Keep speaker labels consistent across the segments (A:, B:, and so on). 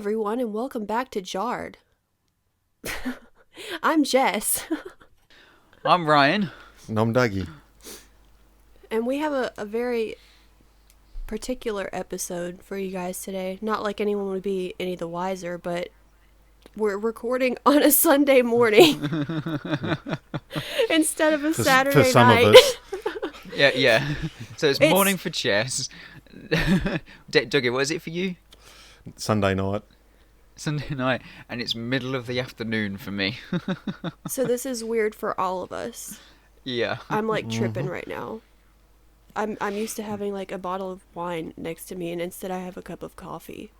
A: everyone, and welcome back to Jarred. I'm Jess.
B: I'm Ryan.
C: And I'm Dougie.
A: And we have a very particular episode for you guys today. Not like anyone would be any the wiser, but we're recording on a Sunday morning instead of a Saturday night.
C: For some of us.
B: Yeah. So it's morning for Jess. Dougie, what is it for you?
C: Sunday night.
B: Sunday night, and it's middle of the afternoon for me.
A: So this is weird for all of us.
B: Yeah.
A: I'm like tripping right now. I'm used to having like a bottle of wine next to me, and instead I have a cup of coffee.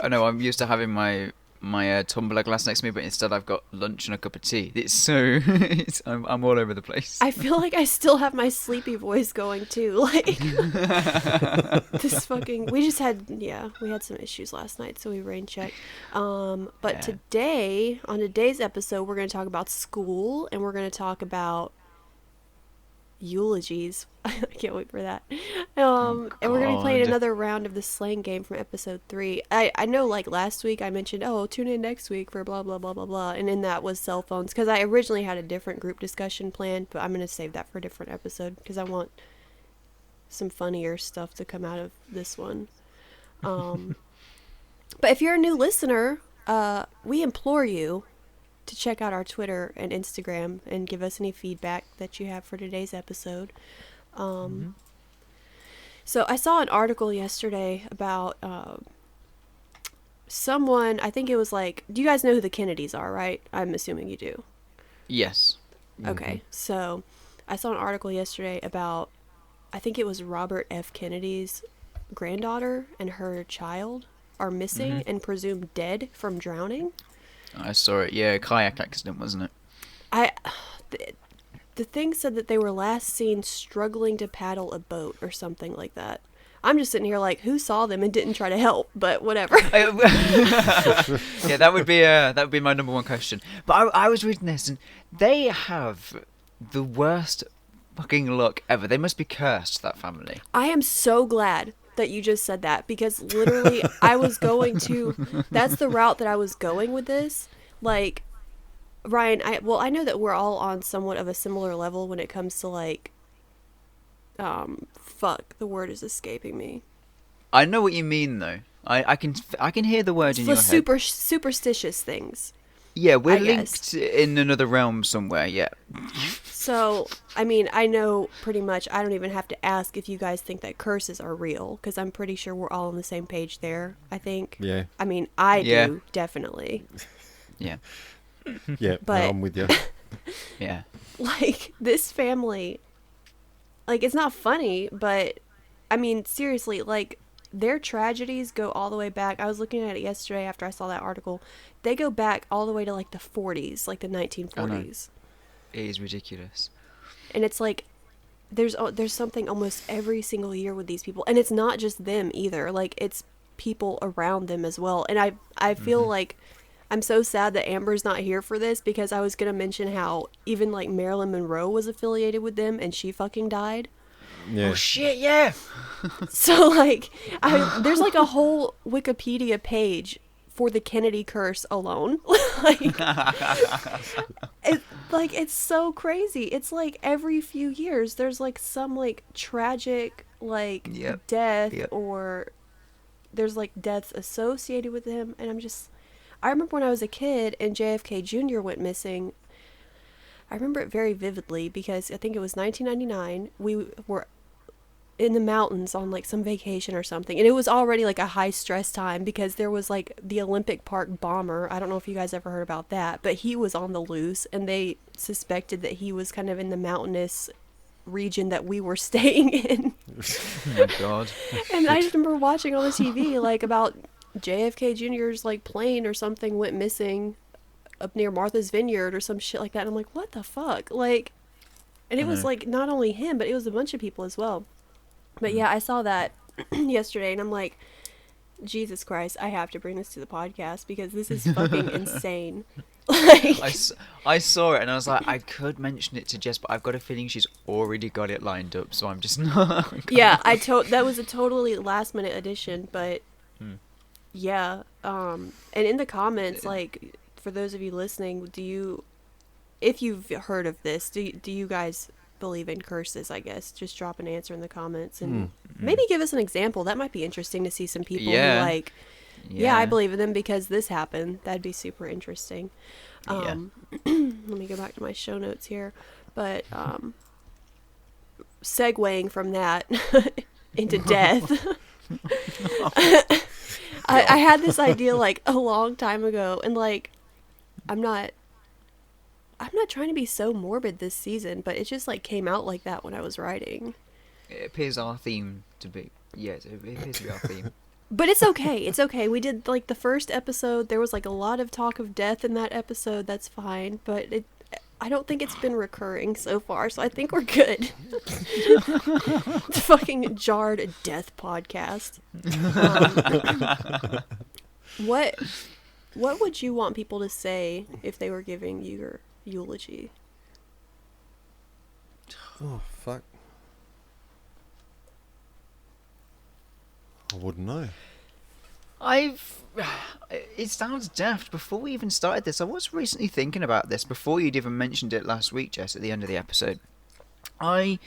B: I know, I'm used to having my tumbler glass next to me, but instead I've got lunch and a cup of tea. I'm all over the place.
A: I feel like I still have my sleepy voice going too. Like we had some issues last night, so we rain checked. Today, on today's episode, we're going to talk about school, and we're going to talk about eulogies. I can't wait for that. And we're going to be playing another round of the Slang game from episode 3. I know, like, last week I mentioned, tune in next week for blah, blah, blah, blah, blah. And in that was cell phones, because I originally had a different group discussion planned, but I'm going to save that for a different episode, because I want some funnier stuff to come out of this one. But if you're a new listener, we implore you to check out our Twitter and Instagram and give us any feedback that you have for today's episode. So I saw an article yesterday about someone, I think it was like, do you guys know who the Kennedys are, right? I'm assuming you do.
B: Yes.
A: Okay, so I saw an article yesterday about, I think it was Robert F. Kennedy's granddaughter and her child are missing and presumed dead from drowning.
B: I saw it. Yeah, a kayak accident, wasn't it?
A: The thing said that they were last seen struggling to paddle a boat or something like that. I'm just sitting here like, who saw them and didn't try to help? But whatever.
B: Yeah, that would be my number one question. But I was reading this, and they have the worst fucking luck ever. They must be cursed, that family.
A: I am so glad that you just said that, because literally that's the route that I was going with this. Like, Ryan, I know that we're all on somewhat of a similar level when it comes to like, the word is escaping me.
B: I know what you mean though. I can hear the word in your head.
A: Superstitious things.
B: Yeah, we're linked in another realm somewhere, yeah.
A: So, I mean, I know pretty much, I don't even have to ask if you guys think that curses are real, because I'm pretty sure we're all on the same page there, I think.
C: Yeah.
A: I mean, I do, definitely.
B: Yeah.
C: Yeah,
A: but,
C: no, I'm with you.
B: Yeah.
A: Like, this family, like, it's not funny, but, I mean, seriously, like, their tragedies go all the way back. I was looking at it yesterday after I saw that article. They go back all the way to, like, the 40s, like the 1940s.
B: It is ridiculous. And
A: it's like, there's something almost every single year with these people. And it's not just them either. Like, it's people around them as well. And I feel like I'm so sad that Amber's not here for this, because I was going to mention how even, like, Marilyn Monroe was affiliated with them and she fucking died.
C: Yeah.
B: Oh, shit, yeah!
A: So, like, there's, like, a whole Wikipedia page for the Kennedy curse alone. It's so crazy. It's like every few years there's like some like tragic like death or there's like deaths associated with him, and I remember when I was a kid and JFK Jr. went missing. I remember it very vividly because I think it was 1999. We were in the mountains on like some vacation or something, and it was already like a high stress time because there was like the Olympic Park bomber. I don't know if you guys ever heard about that, but he was on the loose, and they suspected that he was kind of in the mountainous region that we were staying in.
B: Oh my god.
A: And I just remember watching on the TV like about JFK Jr.'s like plane or something went missing up near Martha's Vineyard or some shit like that, and I'm like, what the fuck? Like, and it was like not only him, but it was a bunch of people as well. But yeah, I saw that yesterday, and I'm like, Jesus Christ, I have to bring this to the podcast because this is fucking insane. Like,
B: I saw it, and I was like, I could mention it to Jess, but I've got a feeling she's already got it lined up, so I'm just not.
A: Yeah, that was a totally last-minute addition, but Yeah. And in the comments, like, for those of you listening, if you've heard of this, do you guys believe in curses? I guess just drop an answer in the comments and maybe give us an example. That might be interesting to see some people who like, yeah, I believe in them because this happened. That'd be super interesting. Let me go back to my show notes here, but segueing from that into death. I had this idea like a long time ago, and like I'm not trying to be so morbid this season, but it just like came out like that when I was writing.
B: It appears our theme to be it appears to be our theme.
A: But it's okay. It's okay. We did like the first episode. There was like a lot of talk of death in that episode. That's fine, but I don't think it's been recurring so far, so I think we're good. Fucking jarred death podcast. What would you want people to say if they were giving you your eulogy?
C: Oh, fuck. I wouldn't know.
B: It sounds daft. Before we even started this, I was recently thinking about this before you'd even mentioned it last week, Jess, at the end of the episode. I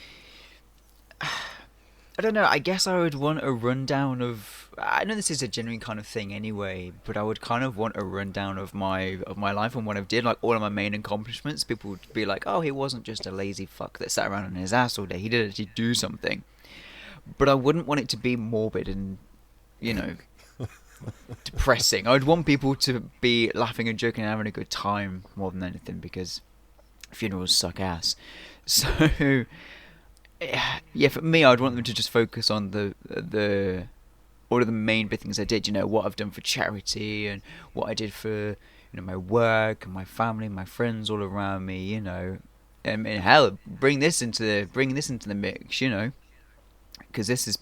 B: don't know, I guess I would want a rundown of... I know this is a genuine kind of thing anyway, but I would kind of want a rundown of my life and what I've did, like all of my main accomplishments. People would be like, oh, he wasn't just a lazy fuck that sat around on his ass all day. He did actually do something. But I wouldn't want it to be morbid and, you know, depressing. I would want people to be laughing and joking and having a good time more than anything, because funerals suck ass. So... yeah, for me, I'd want them to just focus on the all of the main big things I did. You know, what I've done for charity and what I did for, you know, my work and my family, my friends all around me. You know, and hell, bring this into the mix. You know, because this is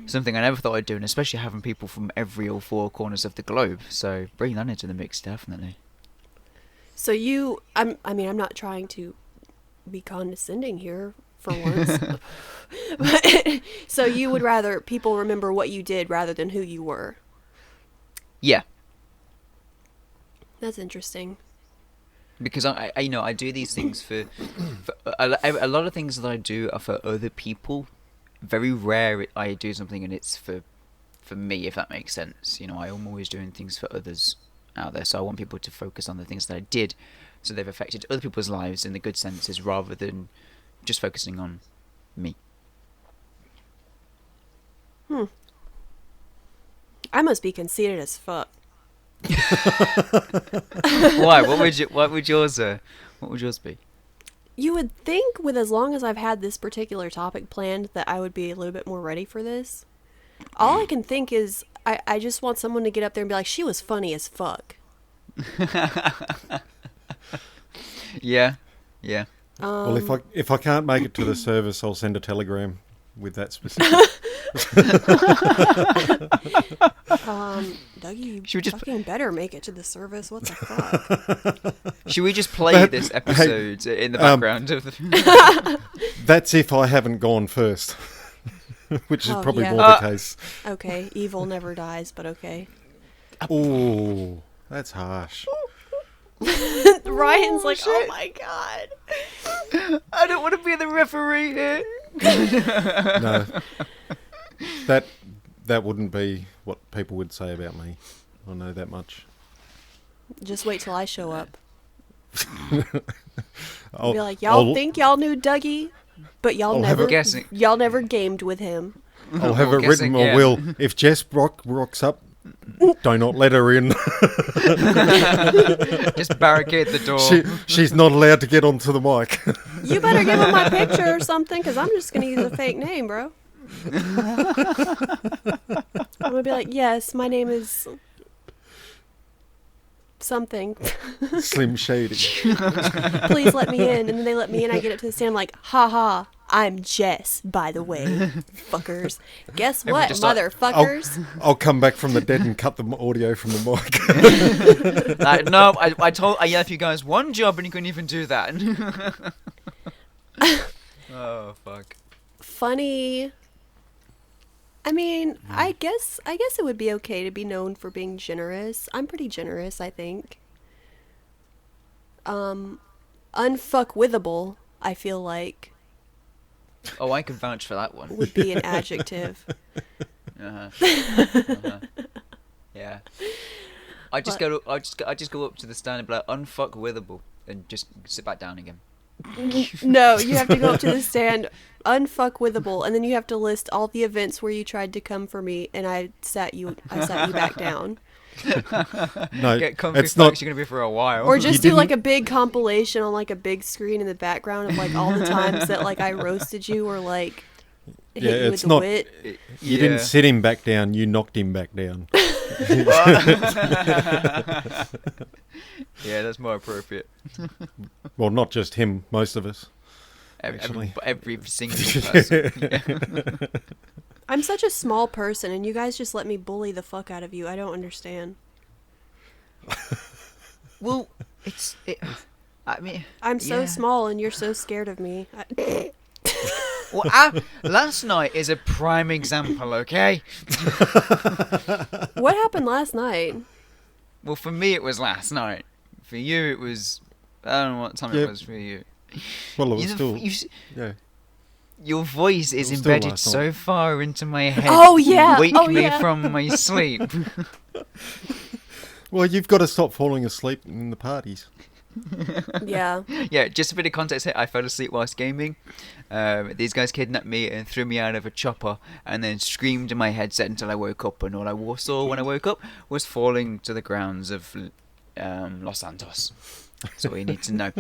B: something I never thought I'd do, and especially having people from all four corners of the globe. So bring that into the mix, definitely.
A: So I'm not trying to be condescending here. For once. So you would rather people remember what you did rather than who you were?
B: Yeah.
A: That's interesting.
B: Because I you know, I do these things for a lot of things that I do are for other people. Very rare I do something and it's for me, if that makes sense. You know, I'm always doing things for others out there, so I want people to focus on the things that I did, so they've affected other people's lives in the good senses rather than just focusing on me.
A: I must be conceited as fuck.
B: Why? What would yours be?
A: You would think with as long as I've had this particular topic planned that I would be a little bit more ready for this. All I can think is I just want someone to get up there and be like, she was funny as fuck.
B: Yeah.
C: Well, if I can't make it to the service, I'll send a telegram with that specific.
A: Dougie, should we just fucking better make it to the service. What the fuck?
B: Should we just play this episode in the background of the?
C: That's if I haven't gone first, which is probably more the case.
A: Okay, evil never dies, but okay.
C: Oh, that's harsh.
A: Ryan's like, shit. Oh my god.
B: I don't want to be the referee here.
C: No. That wouldn't be what people would say about me. I know that much.
A: Just wait till I show up. I'll be like, y'all think y'all knew Dougie, but y'all never gamed with him.
C: I'll have it written on will. If Jess rocks up, do not let her in.
B: Just barricade the door.
C: She's not allowed to get onto the mic.
A: You better give him my picture or something, because I'm just going to use a fake name, bro. I'm going to be like, yes, my name is something.
C: Slim Shady.
A: Please let me in. And then they let me in. I get up to the stand. I'm like, haha, I'm Jess, by the way, fuckers. Guess what, motherfuckers?
C: I'll come back from the dead and cut the audio from the mic.
B: No, I left you guys one job and you couldn't even do that.
A: Oh, fuck. Funny I mean, I guess it would be okay to be known for being generous. I'm pretty generous, I think. Unfuckwithable, I feel like.
B: Oh, I can vouch for that one.
A: Would be an adjective.
B: Yeah. I just go up to the stand and be like, unfuckwithable, and just sit back down again.
A: No, you have to go up to the stand, unfuckwithable, and then you have to list all the events where you tried to come for me, and I sat you back down.
C: No,
B: Get comfy
C: it's not.
B: you're gonna be for a while.
A: Or just do like a big compilation on like a big screen in the background of like all the times that like I roasted you or like hit you with
C: it's
A: the
C: not.
A: wit.
C: You didn't sit him back down. You knocked him back down.
B: Yeah, that's more appropriate.
C: Well, not just him. Most of us.
B: Every single person. Yeah.
A: I'm such a small person, and you guys just let me bully the fuck out of you. I don't understand.
B: Well, I mean,
A: I'm so small, and you're so scared of me.
B: Well, last night is a prime example, okay?
A: What happened last night?
B: Well, for me, it was last night. For you, it was... I don't know what time it was for you.
C: Well, it was still... Yeah.
B: Your voice is embedded so far into my head.
A: Oh, yeah.
B: Wake me from my sleep.
C: Well, you've got to stop falling asleep in the parties.
A: Yeah.
B: Yeah, just a bit of context here. I fell asleep whilst gaming. These guys kidnapped me and threw me out of a chopper and then screamed in my headset until I woke up. And all I saw when I woke up was falling to the grounds of Los Santos. That's all you need to know.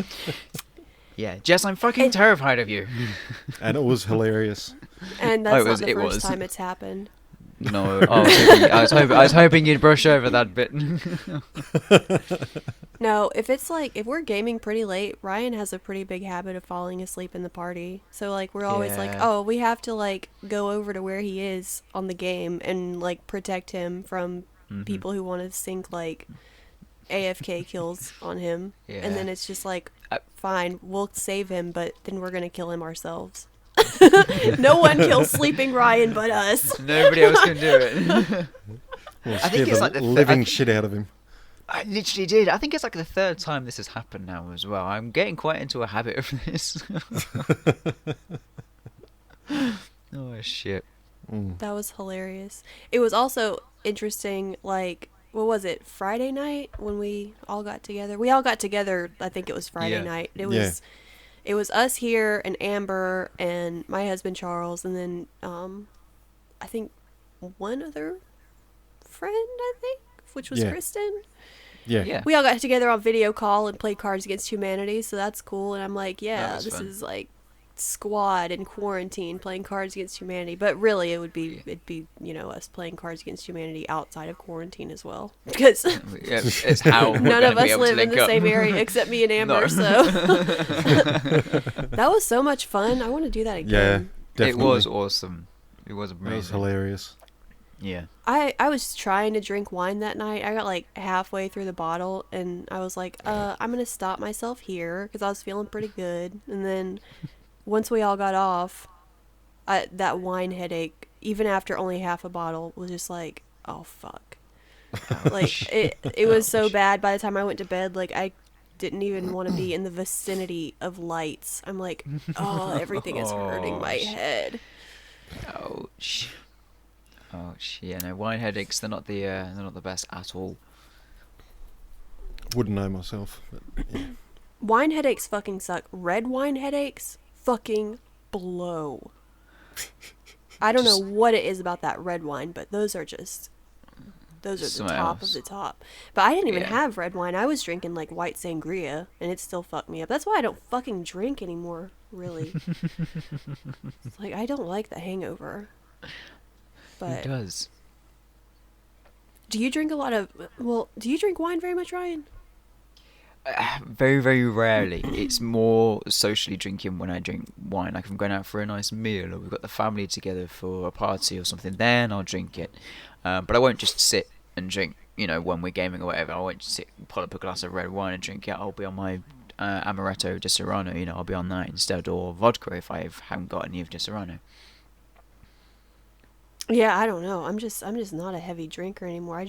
B: Yeah, Jess, I'm fucking terrified of you.
C: And it was hilarious.
A: And that's not the first time it's happened.
B: No, I was hoping you'd brush over that bit.
A: No, if we're gaming pretty late, Ryan has a pretty big habit of falling asleep in the party. So like we're always like, oh, we have to like go over to where he is on the game and like protect him from people who want to sink like AFK kills on him. Yeah. And then it's just like, fine, we'll save him, but then we're gonna kill him ourselves. No one kills sleeping Ryan but us.
B: Nobody else can do it.
C: Well, I think it's like the living shit out of him.
B: I literally did. I think it's like the third time this has happened now as well. I'm getting quite into a habit of this. Oh shit.
A: That was hilarious. It was also interesting, like, what was it, Friday night when we all got together? We all got together, I think it was Friday night. It was us here and Amber and my husband Charles and then I think one other friend, which was Kristen. Yeah. We all got together on video call and played Cards Against Humanity, so that's cool. And I'm like, this is like squad in quarantine playing Cards Against Humanity. But really it'd be us playing Cards Against Humanity outside of quarantine as well. Because
B: it's how
A: none of us live in the same area except me and Amber, so that was so much fun. I want to do that again.
C: Yeah, definitely.
B: It was awesome. It was amazing.
C: It was hilarious.
B: Yeah.
A: I was trying to drink wine that night. I got like halfway through the bottle and I was like, I'm going to stop myself here because I was feeling pretty good. And then once we all got off, that wine headache, even after only half a bottle, was just like, oh, fuck. Like, it was so bad by the time I went to bed, like, I didn't even want to be in the vicinity of lights. I'm like, oh, everything is hurting my head.
B: Ouch. Yeah, no, wine headaches, they're not the best at all.
C: Wouldn't know myself. But, yeah.
A: Wine headaches fucking suck. Red wine headaches fucking blow. I don't know what it is about that red wine, but those are the top of the top. But I didn't even have red wine. I was drinking like white sangria, and it still fucked me up. That's why I don't fucking drink anymore, really. Like, I don't like the hangover. But
B: who does?
A: Do you drink do you drink wine very much, Ryan?
B: Very, very rarely. It's more socially drinking when I drink wine. Like if I'm going out for a nice meal or we've got the family together for a party or something, then I'll drink it. But I won't just sit and drink, when we're gaming or whatever. I won't just pull up a glass of red wine and drink it. I'll be on my Amaretto di Serrano, I'll be on that instead, or vodka if I haven't got any of di Serrano.
A: Yeah, I don't know. I'm just not a heavy drinker anymore.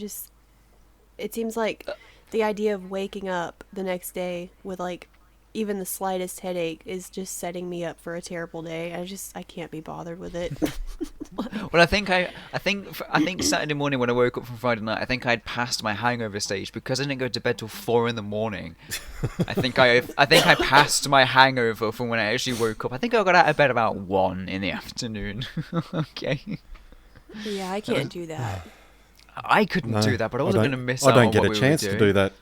A: It seems like the idea of waking up the next day with like even the slightest headache is just setting me up for a terrible day. I can't be bothered with it.
B: Well, I think Saturday morning when I woke up from Friday night, I think I'd passed my hangover stage because I didn't go to bed till 4 in the morning. I think I passed my hangover from when I actually woke up. I think I got out of bed about 1 in the afternoon. Okay.
A: Yeah, I can't do that.
B: I couldn't do that, but I wasn't going to miss out
C: I don't
B: on
C: get
B: what
C: a
B: we
C: chance
B: were
C: to
B: doing.
C: do that.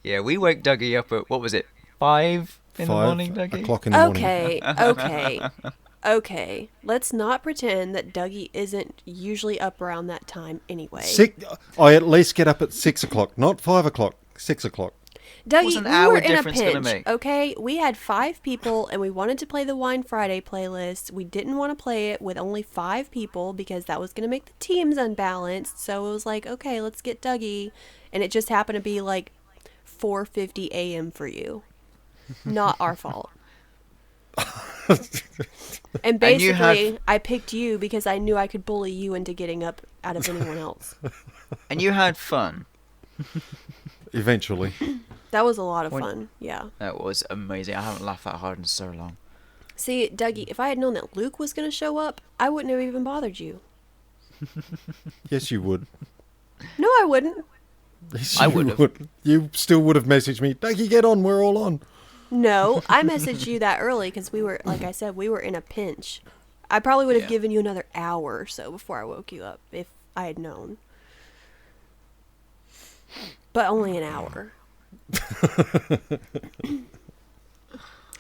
B: Yeah, we woke Dougie up at, what was it, 5 in the morning, Dougie?
C: 5 o'clock in the morning.
A: Okay. Let's not pretend that Dougie isn't usually up around that time anyway.
C: I at least get up at 6 o'clock, not 5 o'clock, 6 o'clock.
A: Dougie, we were in a pinch, okay? We had 5 people, and we wanted to play the Wine Friday playlist. We didn't want to play it with only 5 people, because that was going to make the teams unbalanced. So it was like, okay, let's get Dougie. And it just happened to be like 4:50 a.m. for you. Not our fault. And basically, I picked you because I knew I could bully you into getting up out of anyone else.
B: And you had fun.
C: Eventually.
A: That was a lot of fun, yeah.
B: That was amazing. I haven't laughed that hard in so long.
A: See, Dougie, if I had known that Luke was going to show up, I wouldn't have even bothered you.
C: Yes, you would.
A: No, I wouldn't.
C: Yes,
B: I would have.
C: You still would have messaged me, Dougie, get on, we're all on.
A: No, I messaged you that early because we were, like I said, we were in a pinch. I probably would have given you another hour or so before I woke you up if I had known. But only an hour.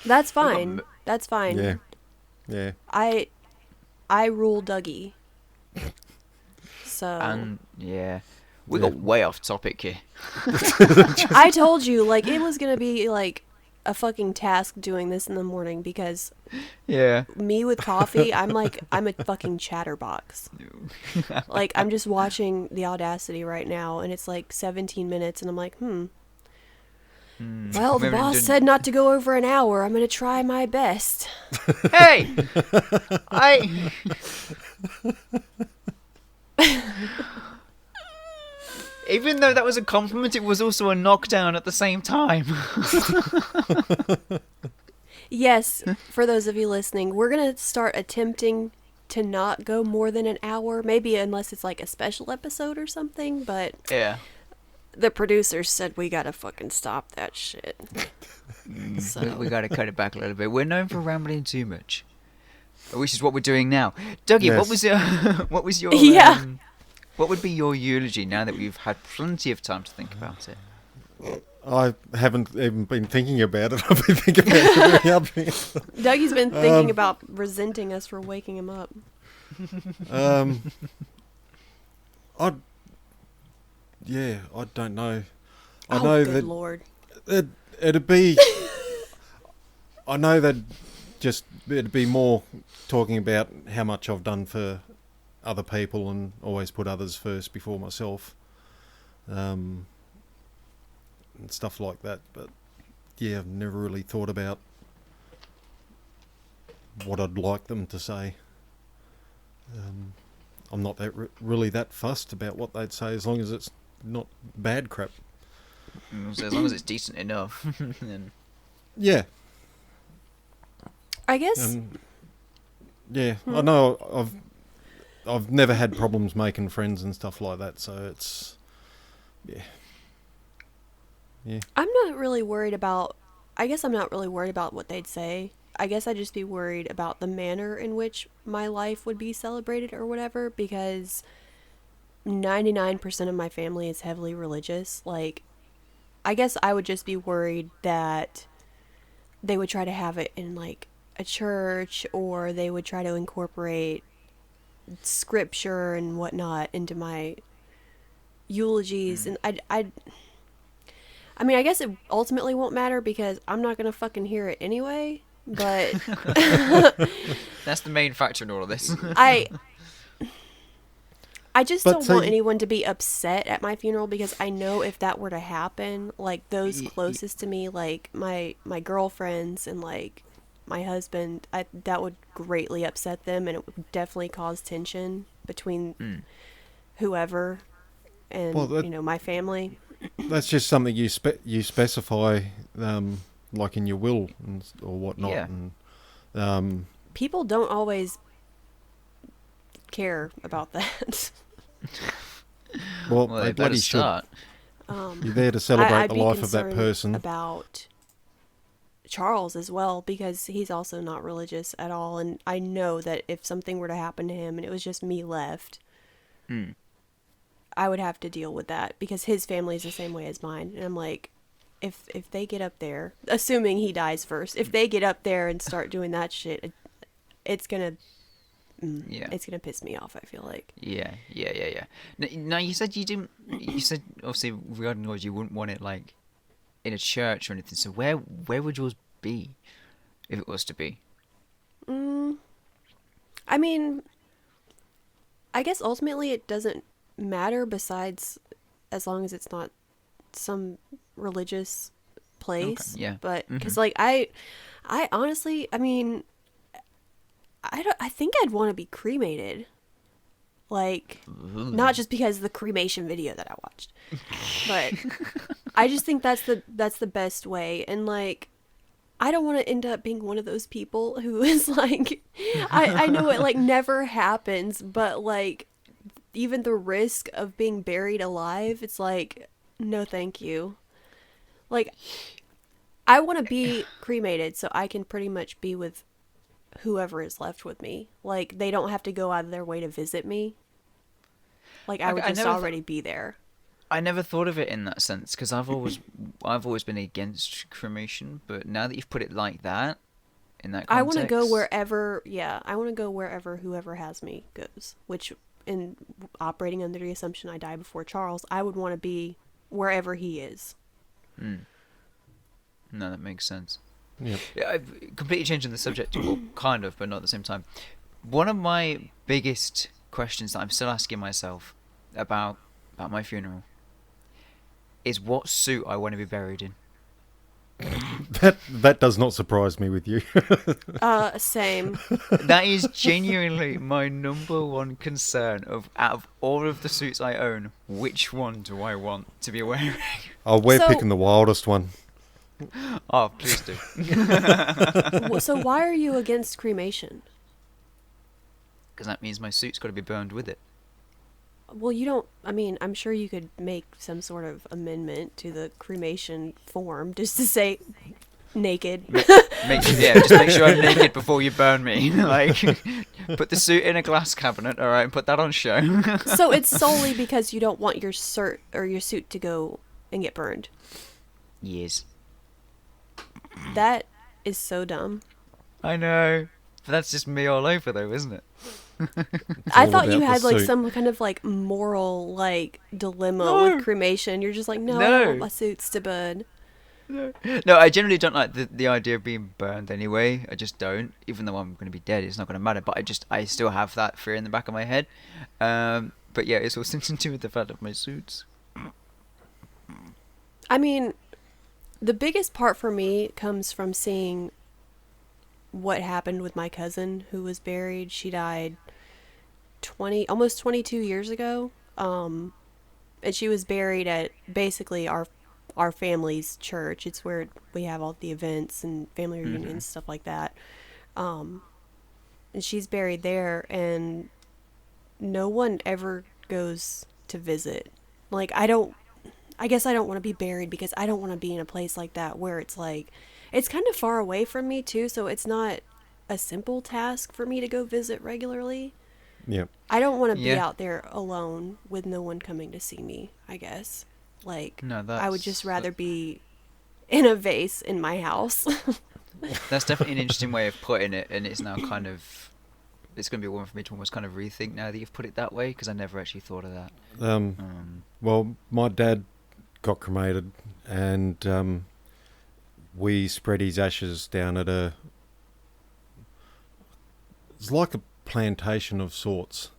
A: That's fine. That's fine.
C: Yeah.
A: I rule Dougie. So.
B: And yeah, we got way off topic here.
A: I told you, like, it was gonna be like a fucking task doing this in the morning because me with coffee, I'm a fucking chatterbox. Like, I'm just watching The Audacity right now, and it's like 17 minutes, and I'm like, well, the boss said not to go over an hour. I'm gonna try my best.
B: Hey! Even though that was a compliment, it was also a knockdown at the same time.
A: Yes, for those of you listening, we're going to start attempting to not go more than an hour, maybe unless it's like a special episode or something, but the producers said we got to fucking stop that shit. So.
B: We got to cut it back a little bit. We're known for rambling too much, which is what we're doing now. Dougie, yes. What was your what would be your eulogy now that we've had plenty of time to think about it?
C: I haven't even been thinking about it. I've been thinking about it.
A: Dougie's been thinking about resenting us for waking him up.
C: I don't know. I know
A: good
C: that
A: Lord.
C: It'd be. I know that it'd be more talking about how much I've done for other people and always put others first before myself, and stuff like that. But yeah, I've never really thought about what I'd like them to say. I'm not that really that fussed about what they'd say as long as it's not bad crap.
B: So as long as it's decent enough, then
C: yeah.
A: I guess.
C: I know I've never had problems making friends and stuff like that, so it's yeah.
A: I'm not really worried about what they'd say. I guess I'd just be worried about the manner in which my life would be celebrated or whatever, because 99% of my family is heavily religious. Like, I guess I would just be worried that they would try to have it in like a church, or they would try to incorporate scripture and whatnot into my eulogies. And I mean, I guess it ultimately won't matter because I'm not gonna fucking hear it anyway, but
B: that's the main factor in all of this.
A: I just don't want anyone to be upset at my funeral, because I know if that were to happen, like those closest to me, like my girlfriends and like my husband, that would greatly upset them, and it would definitely cause tension between whoever and my family.
C: That's just something you specify, like in your will or whatnot.
B: Yeah.
C: And,
A: people don't always care about that.
C: well,
B: they
C: they
B: better
C: bloody should.
B: start.
C: You're there to celebrate
A: I'd
C: the
A: be
C: life of that
A: concerned
C: person.
A: about Charles as well, because he's also not religious at all, and I know that if something were to happen to him and it was just me left, I would have to deal with that, because his family is the same way as mine. And I'm like, if they get up there, assuming he dies first, if they get up there and start doing that shit, it's gonna piss me off, I feel like.
B: Yeah. Now you said you said obviously regarding yours, you wouldn't want it like in a church or anything. So where would yours be if it was to be?
A: I mean, I guess ultimately it doesn't matter, besides as long as it's not some religious place.
B: Okay, yeah.
A: But because like I honestly, I mean, I think I'd want to be cremated. Like, not just because of the cremation video that I watched, but I just think that's the best way. And like, I don't want to end up being one of those people who is like, I know it like never happens, but like, even the risk of being buried alive, it's like, no thank you. Like, I want to be cremated so I can pretty much be with whoever is left with me. Like, they don't have to go out of their way to visit me. Like, I would just already be there.
B: I never thought of it in that sense, because I've always been against cremation, but now that you've put it like that, in that context,
A: I want to go wherever. Yeah, I want to go wherever whoever has me goes. Which, in operating under the assumption I die before Charles, I would want to be wherever he is.
B: No, that makes sense.
C: Yep.
B: Yeah, I've completely changing the subject, well, kind of, but not at the same time. One of my biggest questions that I'm still asking myself about my funeral is what suit I want to be buried in.
C: That does not surprise me with you.
A: Same.
B: That is genuinely my number one concern. Out of all of the suits I own, which one do I want to be wearing?
C: Oh, we're picking the wildest one.
B: Oh, please do.
A: So why are you against cremation?
B: Because that means my suit's got to be burned with it.
A: Well, you don't. I mean, I'm sure you could make some sort of amendment to the cremation form just to say naked.
B: Just make sure I'm naked before you burn me. Like, put the suit in a glass cabinet, all right, and put that on show.
A: So it's solely because you don't want your suit to go and get burned.
B: Yes.
A: That is so dumb.
B: I know. But that's just me all over, though, isn't it?
A: I thought you had like some kind of like moral like dilemma with cremation. You're just like, no, I don't want my suits to burn.
B: No, I generally don't like the idea of being burned anyway. I just don't. Even though I'm going to be dead, it's not going to matter. But I still have that fear in the back of my head. But yeah, it's all something to do with the fact of my suits.
A: I mean, the biggest part for me comes from seeing what happened with my cousin who was buried. She died almost 22 years ago. And she was buried at basically our family's church. It's where we have all the events and family reunions, stuff like that. And she's buried there, and no one ever goes to visit. Like, I guess I don't want to be buried because I don't want to be in a place like that where it's like, it's kind of far away from me too, so it's not a simple task for me to go visit regularly.
C: Yeah.
A: I don't want to be out there alone with no one coming to see me, I guess. Like, no, I would just rather be in a vase in my house.
B: That's definitely an interesting way of putting it, and it's now kind of, it's going to be one for me to almost kind of rethink now that you've put it that way, because I never actually thought of that.
C: Well, my dad got cremated, and we spread his ashes down at it's like a plantation of sorts.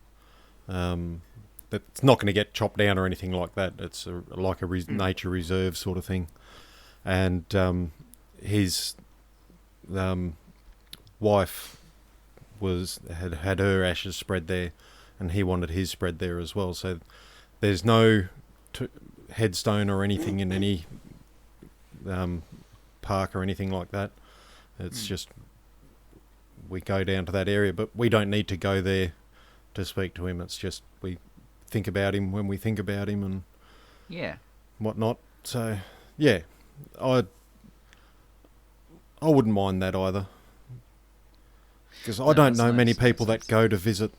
C: That's not going to get chopped down or anything like that. It's like a nature reserve sort of thing. And his wife had her ashes spread there, and he wanted his spread there as well. So there's no headstone or anything in any park or anything like that. It's just we go down to that area, but we don't need to go there to speak to him. It's just we think about him when we think about him and whatnot. So yeah, I wouldn't mind that either, because I don't know many people that go to visit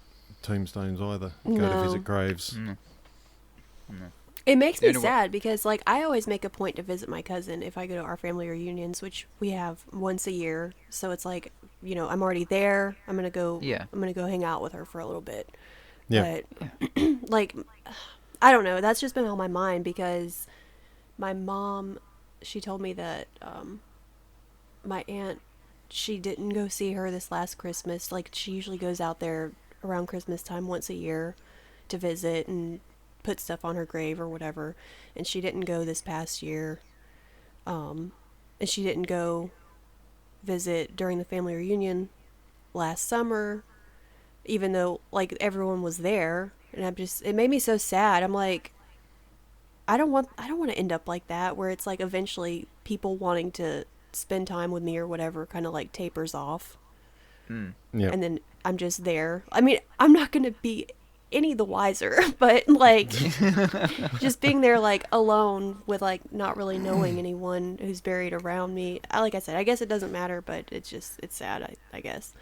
C: tombstones either. Go to visit graves.
B: No.
A: It makes me sad because, like, I always make a point to visit my cousin if I go to our family reunions, which we have once a year. So it's like, you know, I'm already there. I'm gonna go. Yeah. I'm gonna go hang out with her for a little bit. Yeah. But like, I don't know. That's just been on my mind because my mom, she told me that my aunt, she didn't go see her this last Christmas. Like, she usually goes out there around Christmas time once a year to visit and put stuff on her grave or whatever, and she didn't go this past year, and she didn't go visit during the family reunion last summer, even though, like, everyone was there. And it made me so sad. I'm like, I don't want to end up like that, where it's like eventually people wanting to spend time with me or whatever kind of like tapers off. And then I'm just there. I mean, I'm not gonna be any the wiser, but like just being there like alone with like not really knowing anyone who's buried around me. Like I said, I guess it doesn't matter, but it's sad, I guess.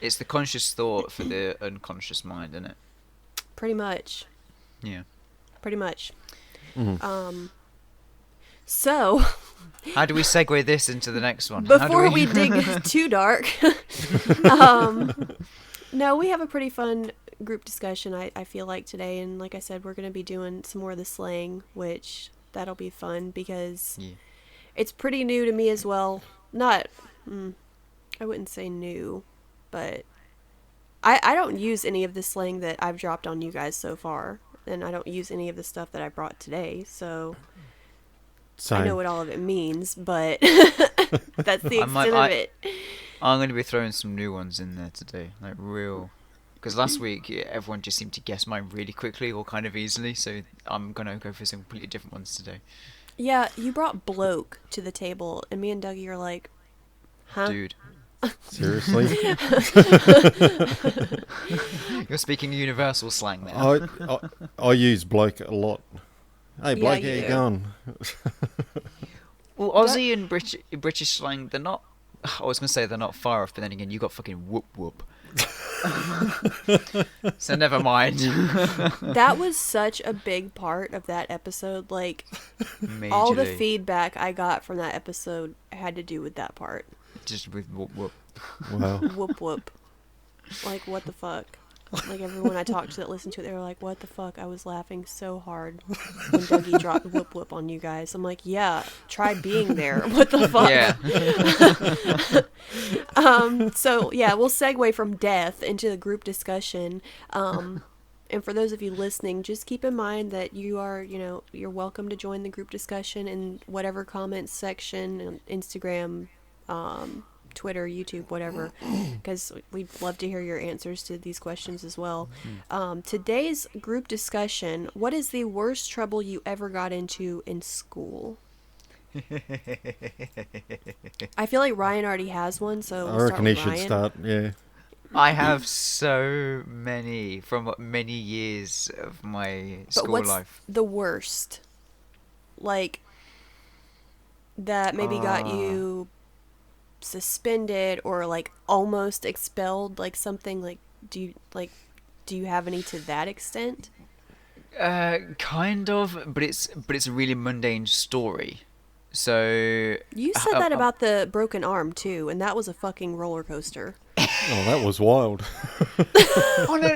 B: It's the conscious thought for the unconscious mind, isn't it?
A: Pretty much.
B: Yeah.
A: Pretty much. So
B: how do we segue this into the next one?
A: Before we dig too dark, no, we have a pretty fun group discussion, I feel like, today. And like I said, we're going to be doing some more of the slang, which that'll be fun because it's pretty new to me as well. Not, I wouldn't say new, but I don't use any of the slang that I've dropped on you guys so far. And I don't use any of the stuff that I brought today, so same. I know what all of it means, but that's the extent of it.
B: I'm going to be throwing some new ones in there today, like real. Because last week, everyone just seemed to guess mine really quickly or kind of easily, so I'm going to go for some completely different ones today.
A: Yeah, you brought bloke to the table, and me and Dougie are like, huh?
B: Dude.
C: Seriously?
B: You're speaking universal slang now.
C: I use bloke a lot. Hey, bloke, how you going?
B: Well, Aussie and British slang, they're not... I was going to say they're not far off, but then again, you got fucking whoop whoop. So never mind.
A: That was such a big part of that episode. Like,
B: Majorly.
A: All the feedback I got from that episode had to do with that part.
B: Just with whoop whoop.
C: Wow.
A: Whoop whoop. Like, what the fuck? Like, everyone I talked to that listened to it, they were like, what the fuck? I was laughing so hard when Dougie dropped whoop whoop on you guys. I'm like, yeah, try being there. What the fuck?
B: Yeah.
A: So, yeah, we'll segue from death into the group discussion. And for those of you listening, just keep in mind that you are, you're welcome to join the group discussion in whatever comments section on Instagram, Twitter, YouTube, whatever, because we'd love to hear your answers to these questions as well. Today's group discussion: what is the worst trouble you ever got into in school? I feel like Ryan already has one, so
C: I reckon he should start. Yeah.
B: I have so many from many years of my school
A: what's
B: life.
A: The worst, like, that maybe got you suspended or like almost expelled, like something like, do you have any to that extent?
B: Kind of, but it's a really mundane story. So
A: you said that about the broken arm too, and that was a fucking roller coaster.
C: Oh, that was wild.
B: Oh, no.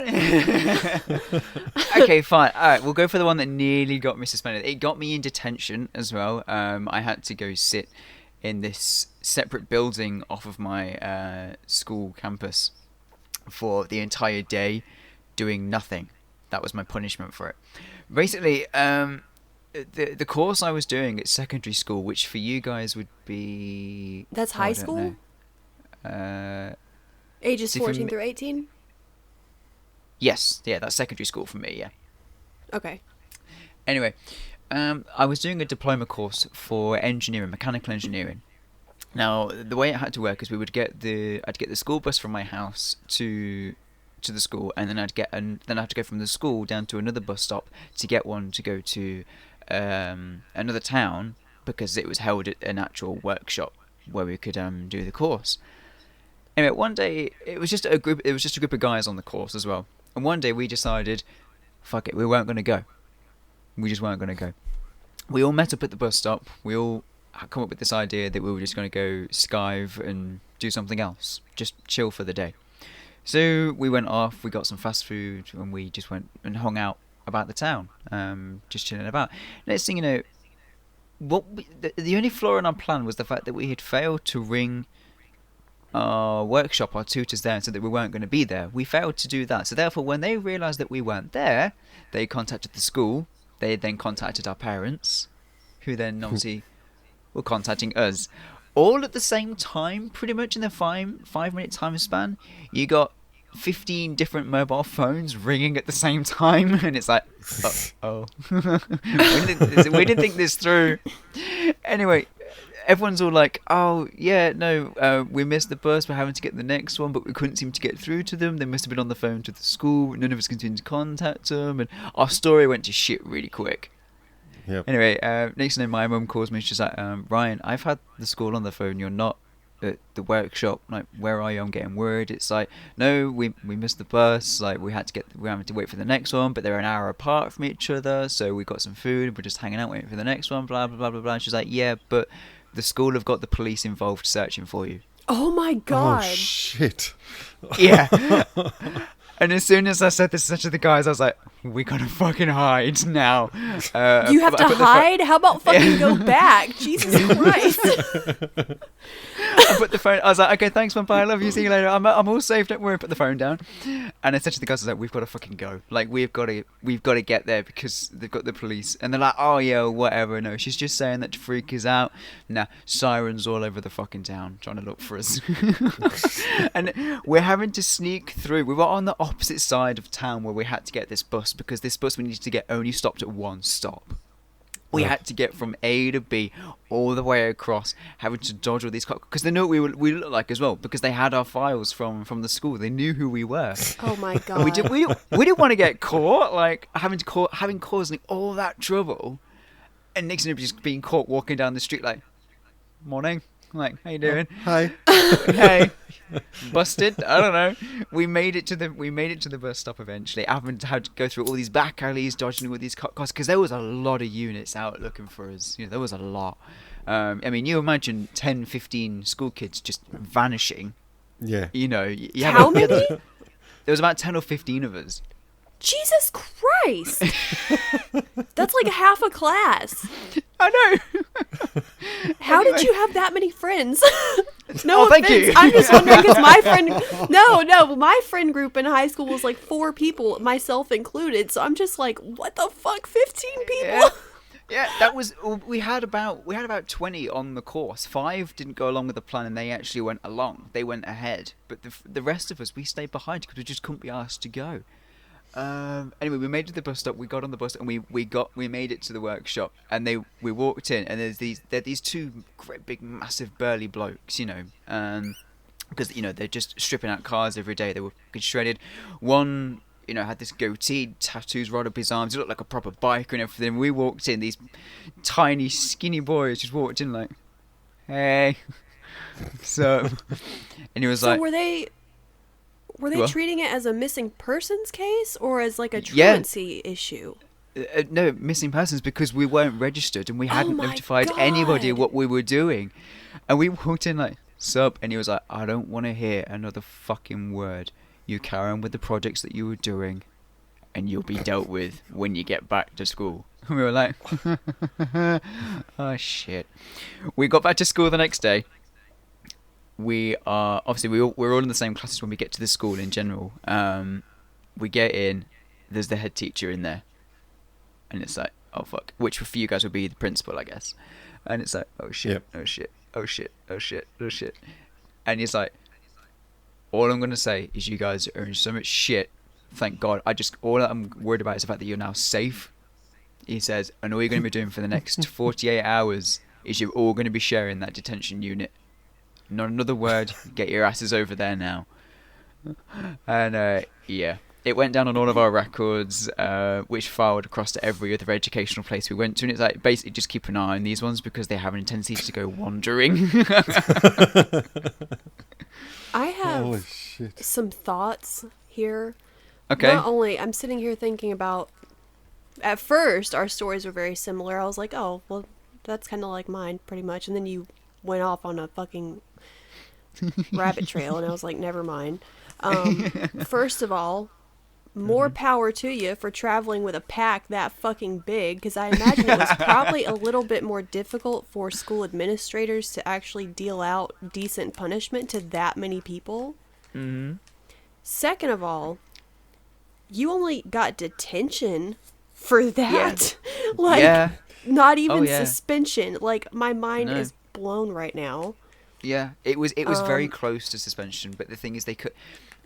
B: Okay, fine. All right, we'll go for the one that nearly got me suspended. It got me in detention as well. I had to go sit in this separate building off of my school campus for the entire day, doing nothing. That was my punishment for it. Basically, the course I was doing at secondary school, which for you guys would be...
A: That's high school? Ages
B: See,
A: 14 through 18?
B: Yes, yeah, that's secondary school for me, yeah.
A: Okay.
B: Anyway, I was doing a diploma course for engineering, mechanical engineering. Now, the way it had to work is I'd get the school bus from my house to the school, and then I'd have to go from the school down to another bus stop to get one to go to another town, because it was held at an actual workshop where we could do the course. Anyway, one day it was just a group of guys on the course as well. And one day we decided, fuck it, we weren't going to go. We just weren't going to go. We all met up at the bus stop. We all come up with this idea that we were just going to go skive and do something else, just chill for the day. So we went off, we got some fast food, and we just went and hung out about the town, just chilling about. Next thing you know, the only flaw in our plan was the fact that we had failed to ring our workshop, our tutors there, and said that we weren't going to be there. We failed to do that. So therefore, when they realised that we weren't there, they contacted the school. They then contacted our parents, who then obviously were contacting us. All at the same time, pretty much in the 5-minute time span. You got 15 different mobile phones ringing at the same time, and it's like, oh. we didn't think this through. Anyway, everyone's all like, oh, yeah, no, we missed the bus, we're having to get the next one, but we couldn't seem to get through to them. They must have been on the phone to the school, none of us continued to contact them, and our story went to shit really quick.
C: Yep.
B: Anyway, next thing my mum calls me, she's like, Ryan, I've had the school on the phone, you're not at the workshop, like, where are you? I'm getting worried. It's like, no, we missed the bus, like, we're having to wait for the next one, but they're an hour apart from each other, so we got some food, we're just hanging out waiting for the next one, blah, blah, blah, blah, blah. And she's like, yeah, but the school have got the police involved searching for you.
A: Oh my god.
C: Oh, shit.
B: Yeah. And as soon as I said this to the guys, I was like, we gotta fucking hide now.
A: You have to hide? How about fucking go back? Jesus Christ.
B: I put the phone, I was like, okay, thanks, Vampire, I love you, see you later. I'm all safe, don't worry, put the phone down. And I said to the guys, I was like, we've got to fucking go. Like, we've got to get there because they've got the police. And they're like, oh yeah, whatever, no, she's just saying that to freak us out. Nah, sirens all over the fucking town trying to look for us. And we're having to sneak through. We were on the opposite side of town where we had to get this bus, because this bus we needed to get only stopped at one stop. We had to get from A to B all the way across, having to dodge all these cops, because they know what we look like as well, because they had our files from the school. They knew who we were.
A: Oh my god.
B: And we didn't want to get caught, like having caused all that trouble, and next thing just being caught walking down the street like, morning. Like, how you doing?
C: Hi.
B: Hey, busted. I don't know. We made it to the bus stop eventually. Having to go through all these back alleys, dodging all these cops, because there was a lot of units out looking for us. You know, there was a lot. I mean, you imagine 10, 15 school kids just vanishing.
C: Yeah.
B: You know,
A: How many?
B: There was about 10 or 15 of us.
A: Jesus Christ. That's like half a class.
B: I know.
A: How did you have that many friends? No
B: Oh, thank
A: offense.
B: you.
A: I'm just wondering, because my friend group in high school was like 4 people, myself included. So I'm just like, what the fuck, 15 people?
B: Yeah, that was. We had about 20 on the course. 5 didn't go along with the plan, and they actually went along. They went ahead, but the rest of us, we stayed behind because we just couldn't be asked to go. Anyway, we made it to the bus stop. We got on the bus and we made it to the workshop. And we walked in, and there are these 2 great big massive burly blokes, you know, because you know they're just stripping out cars every day. They were shredded. One, you know, had this goatee, tattoos right up his arms. He looked like a proper biker and everything. We walked in, these tiny skinny boys just walked in like, hey, so, and he was like,
A: Were they treating it as a missing persons case or as like a truancy issue?
B: No, missing persons, because we weren't registered and we hadn't notified anybody what we were doing. And we walked in like, sup? And he was like, I don't want to hear another fucking word. You carry on with the projects that you were doing and you'll be dealt with when you get back to school. And we were like, oh shit. We got back to school the next day. We are obviously we're all in the same classes when we get to the school in general. We get in, there's the head teacher in there, and it's like, oh fuck, which for you guys would be the principal, I guess. And it's like, oh shit,
C: Yep.
B: oh shit, oh shit, oh shit, oh shit, and he's like, All I'm going to say is you guys are in so much shit. Thank God. All I'm worried about is the fact that you're now safe. He says, and all you're going to be doing for the next 48 hours is you're all going to be sharing that detention unit. Not another word. Get your asses over there now. And yeah, it went down on all of our records, which filed across to every other educational place we went to. And it's like, basically just keep an eye on these ones because they have an tendency to go wandering.
A: I have some thoughts here.
B: Okay.
A: Not only, I'm sitting here thinking about, at first, our stories were very similar. I was like, oh, well, that's kind of like mine, pretty much. And then you went off on a fucking rabbit trail, and I was like, never mind. First of all, more power to you for traveling with a pack that fucking big, because I imagine it was probably a little bit more difficult for school administrators to actually deal out decent punishment to that many people.
B: Mm-hmm.
A: Second of all, you only got detention for that.
B: Yeah.
A: Like, not even
B: yeah.
A: suspension. Like, my mind is blown right now.
B: Yeah, it was very close to suspension, but the thing is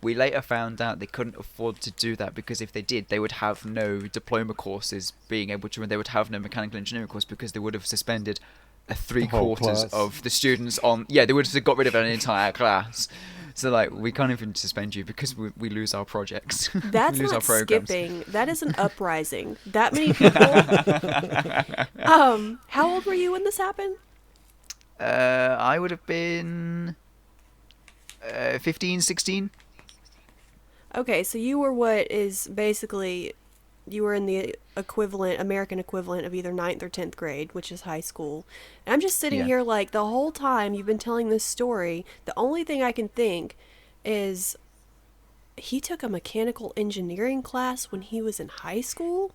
B: we later found out they couldn't afford to do that because if they did, they would have no diploma courses being able to run. They would have no mechanical engineering course because they would have suspended three-quarters of the students on... Yeah, they would have got rid of an entire class. So, like, we can't even suspend you because we lose our projects.
A: That's
B: we lose
A: not
B: our programs.
A: skipping. That is an uprising. That many people... how old were you when this happened?
B: I would have been 15, 16.
A: Okay, so you were what is basically... You were in the American equivalent of either 9th or 10th grade, which is high school. And I'm just sitting here like, the whole time you've been telling this story, the only thing I can think is he took a mechanical engineering class when he was in high school?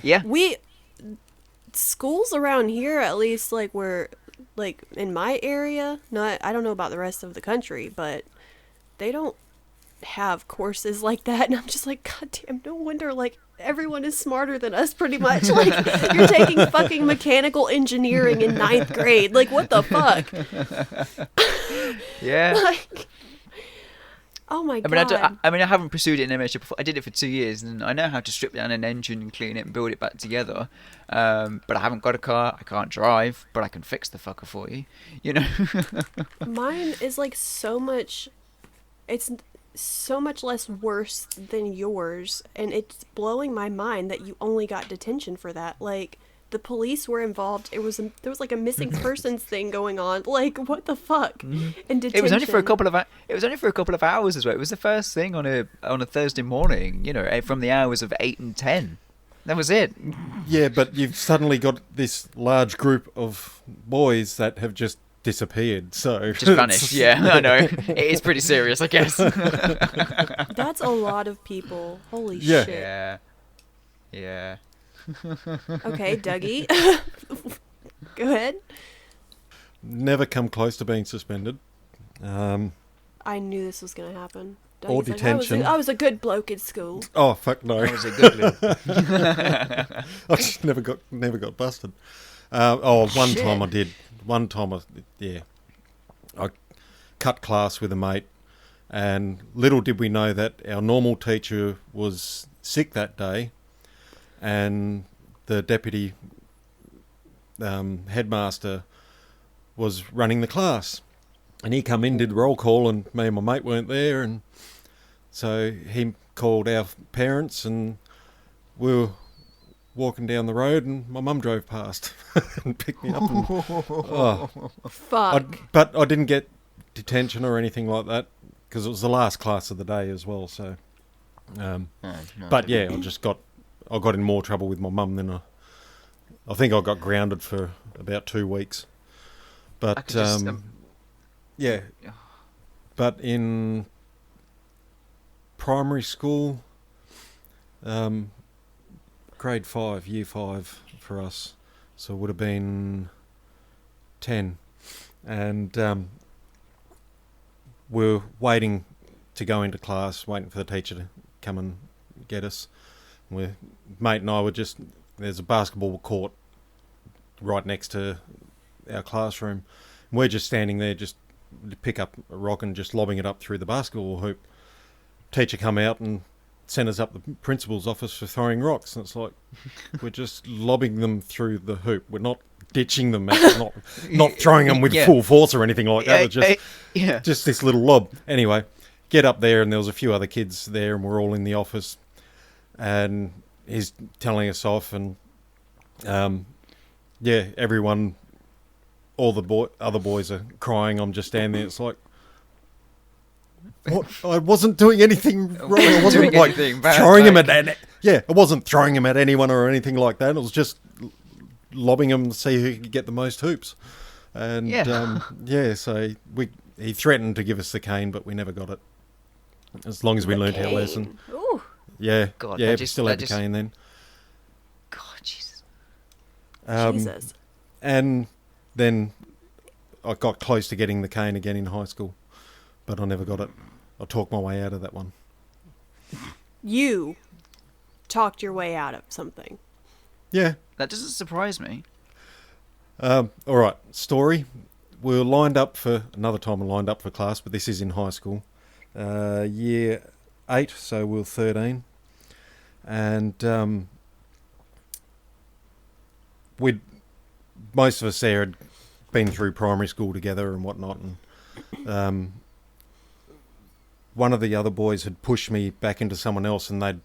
B: Yeah.
A: Schools around here, at least, like, were, like, in my area, I don't know about the rest of the country, but they don't have courses like that, and I'm just like, god damn, no wonder, like, everyone is smarter than us, pretty much. Like, you're taking fucking mechanical engineering in 9th grade. Like, what the fuck?
B: Yeah.
A: Like, oh my god.
B: I haven't pursued it in MHA before. I did it for 2 years, and I know how to strip down an engine and clean it and build it back together. But I haven't got a car. I can't drive, but I can fix the fucker for you. You know.
A: Mine is like so much. It's so much less worse than yours, and it's blowing my mind that you only got detention for that. Like, the police were involved. There was like a missing persons thing going on. Like, what the fuck? And detention.
B: It was only for a couple of hours as well. It was the first thing on a Thursday morning. You know, from the hours of 8 and 10. That was it.
C: Yeah, but you've suddenly got this large group of boys that have just disappeared, so...
B: Just vanished, yeah, I know. It is pretty serious, I guess.
A: That's a lot of people. Holy shit.
B: Yeah.
A: Okay, Dougie. Go ahead.
C: Never come close to being suspended.
A: I knew this was going to happen.
C: Or detention.
A: Like, I was a good bloke at school.
C: Oh, fuck no.
B: I was a good little...
C: I just never got busted. One time I did. One time I cut class with a mate, and little did we know that our normal teacher was sick that day, and the deputy headmaster was running the class, and he come in, did roll call, and me and my mate weren't there, and so he called our parents, and we were walking down the road, and my mum drove past and picked me up. And,
A: fuck.
C: But I didn't get detention or anything like that because it was the last class of the day as well. So, but yeah, I got in more trouble with my mum than I think I got grounded for about 2 weeks. But yeah, but in primary school, grade 5, year 5 for us, so it would have been 10, and we're waiting to go into class, waiting for the teacher to come and get us. Mate and I were there's a basketball court right next to our classroom, and we're just standing there just pick up a rock and just lobbing it up through the basketball hoop. Teacher come out and sent us up the principal's office for throwing rocks. And it's like, we're just lobbing them through the hoop. We're not ditching them, not throwing them with full force or anything like that. It's just this little lob. Anyway, get up there, and there was a few other kids there, and we're all in the office. And he's telling us off, and everyone, all the other boys are crying. I'm just standing there. It's like, what? I wasn't doing anything wrong. I wasn't like throwing him at. I wasn't throwing him at anyone or anything like that. It was just lobbing him to see who could get the most hoops. And so he threatened to give us the cane, but we never got it. As long as we learned our lesson.
A: Ooh.
C: Yeah, God, we still had the cane then.
B: God, Jesus.
A: Jesus.
C: And then I got close to getting the cane again in high school, but I never got it. I talked my way out of that one.
A: You talked your way out of something.
C: Yeah.
B: That doesn't surprise me.
C: All right, story. We were lined up for, another time we lined up for class, but this is in high school. Year 8, so we were 13. And most of us there had been through primary school together and whatnot. And one of the other boys had pushed me back into someone else, and they'd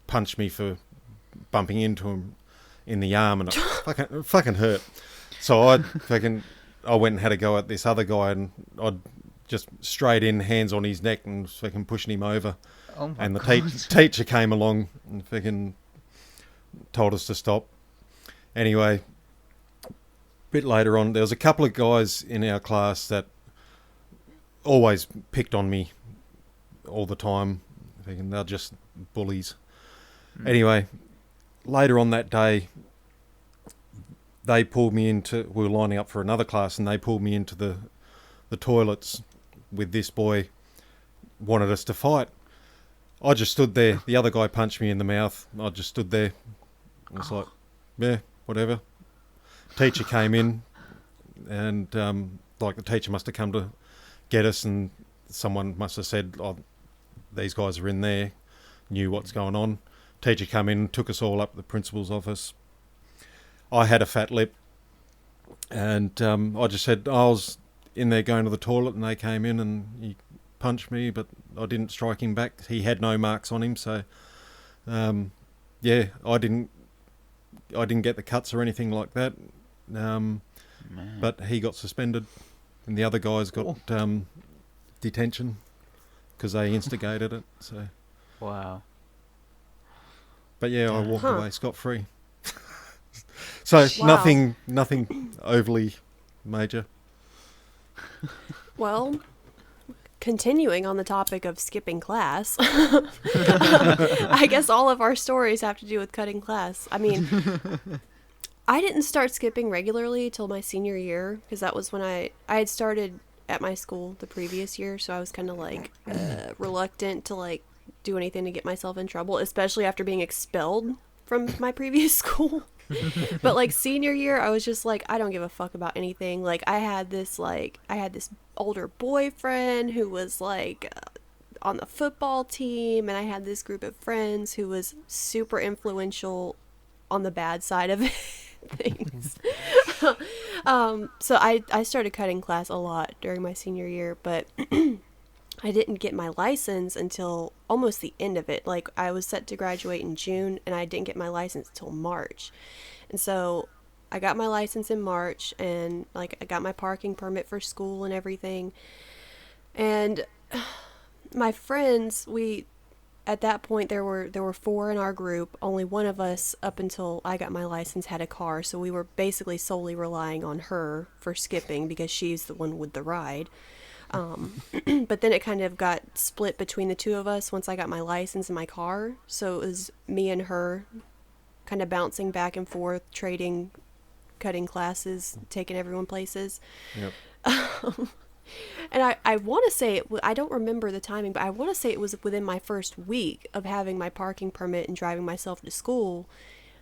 C: punched me for bumping into him in the arm, and it fucking hurt. So I went and had a go at this other guy, and I'd just straight in, hands on his neck, and fucking pushing him over.
B: Oh my
C: and the
B: God.
C: Teacher came along and fucking told us to stop. Anyway, a bit later on, there was a couple of guys in our class that always picked on me all the time. They're just bullies. Anyway, later on that day, they pulled me into, we were lining up for another class, and they pulled me into the toilets with this boy, wanted us to fight. I just stood there. The other guy punched me in the mouth. I just stood there. I was like, yeah, whatever. Teacher came in, and the teacher must have come to get us, and someone must have said, oh, these guys are in there, knew what's going on. Teacher come in, took us all up to the principal's office. I had a fat lip, and I just said, I was in there going to the toilet, and they came in and he punched me, but I didn't strike him back. He had no marks on him, so I didn't get the cuts or anything like that. But he got suspended, and the other guys got detention because they instigated it. So
B: wow.
C: But yeah, I walked away scot-free. So nothing overly major.
A: Well, continuing on the topic of skipping class, I guess all of our stories have to do with cutting class. I mean, I didn't start skipping regularly till my senior year, because that was when I had started at my school the previous year, so I was kind of like reluctant to like do anything to get myself in trouble, especially after being expelled from my previous school. But like senior year, I was just like, I don't give a fuck about anything. Like I had this older boyfriend who was like on the football team, and I had this group of friends who was super influential on the bad side of things. So I started cutting class a lot during my senior year, but I didn't get my license until almost the end of it. Like I was set to graduate in June, and I didn't get my license until March. And so I got my license in March, and like I got my parking permit for school and everything. And my friends, at that point there were 4 in our group. Only one of us, up until I got my license, had a car, so we were basically solely relying on her for skipping because she's the one with the ride. But then it kind of got split between the two of us once I got my license and my car. So it was me and her kind of bouncing back and forth, trading, cutting classes, taking everyone places.
C: Yep.
A: And I want to say, I don't remember the timing, but I want to say it was within my first week of having my parking permit and driving myself to school